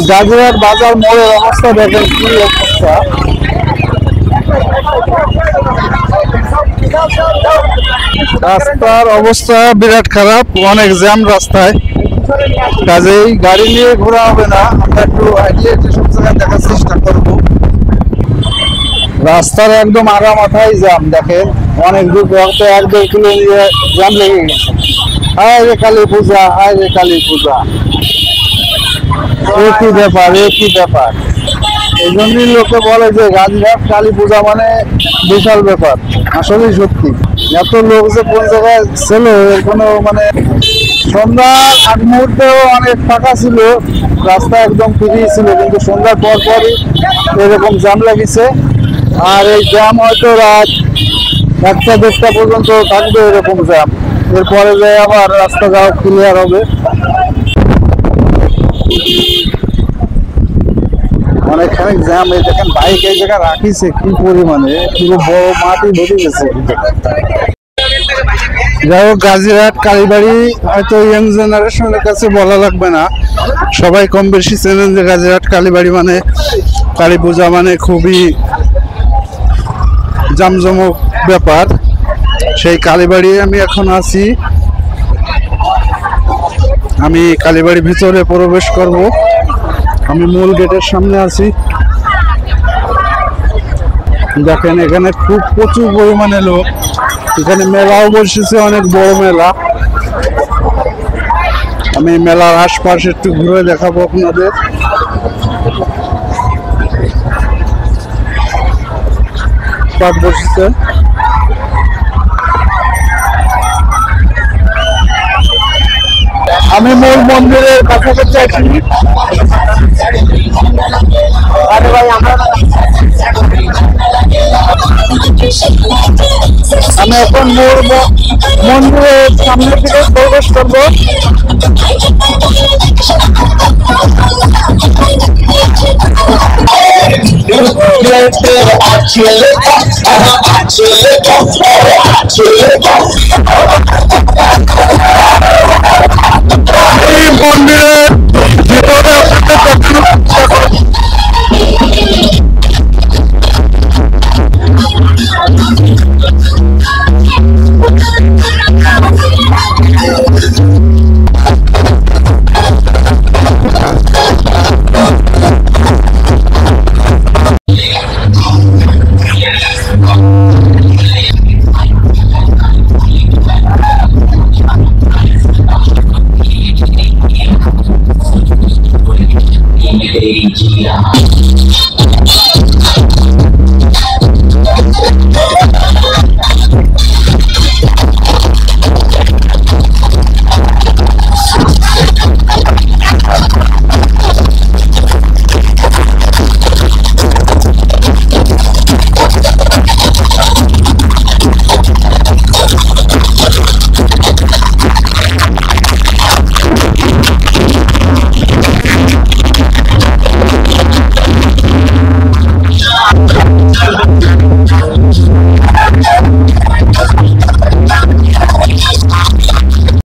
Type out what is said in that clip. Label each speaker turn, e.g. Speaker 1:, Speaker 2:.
Speaker 1: গাজীরহাট বাজার মোড়ের অবস্থা দেখেন, কি অবস্থা। রাস্তার অবস্থা বিরাট খারাপ, অনেক জ্যাম রাস্তায়, কাজেই গাড়ি নিয়ে ঘোরা হবে না। আমরা একটু আইডিয়া সব জায়গায় দেখার চেষ্টা করবো। রাস্তার একদম আগা মাথায় জ্যাম দেখেন, অনেক দূর পর্যন্ত 1-2 কিলো নিয়ে জ্যাম লেগে গেছে। হায় রে কালী পূজা, হায় রে কালী পূজা, একই ব্যাপার একই ব্যাপার। এই জন্যই লোকে বলে যে গাজীরহাট কালী পূজা মানে বিশাল ব্যাপার। আসলেই সত্যি, এত লোক যে কোন জায়গায় ছিল এর কোনো মানে। সন্ধ্যার আগ মুহূর্তেও অনেক ফাঁকা ছিল, রাস্তা একদম ফ্রি ছিল, কিন্তু সন্ধ্যার পর পরই এরকম জ্যাম লাগিছে। আর এই জ্যাম হয়তো রাত 1টা-1.5টা পর্যন্ত থাকবে এরকম জ্যাম। এরপরে যে আবার রাস্তা যাওয়া ক্লিয়ার হবে। অনেকখানি জ্যাম। এই দেখেন বাইক এই জায়গায় রাখিছে কি পরিমাণে, পুরো বড় মাটি ভরে গেছে। যাই হোক, গাজীরহাট কালীবাড়ি হয়তো ইয়াং জেনারেশনের কাছে বলা লাগবে না, সবাই কম বেশি চেনেন যে গাজীরহাট কালীবাড়ি মানে, কালী পূজা মানে খুবই জামজমক ব্যাপার। সেই কালীবাড়ি আমি এখন আছি, আমি কালীবাড়ির ভিতরে প্রবেশ করব। আমি মূল গেটের সামনে আছি। দেখেন এখানে খুব প্রচুর পরিমাণে লোক, এখানে মেলাও বসেছে, অনেক বড় মেলা। আমি মেলার আশপাশ একটু ঘুরে দেখাবো আপনাদের। বসেছে আমি মূল মন্দিরের কাছাকাছি আছি। আমি এখন মূল মন্দিরের সামনে থেকে প্রবেশ করবো। এই মন্দিরের ভিতরে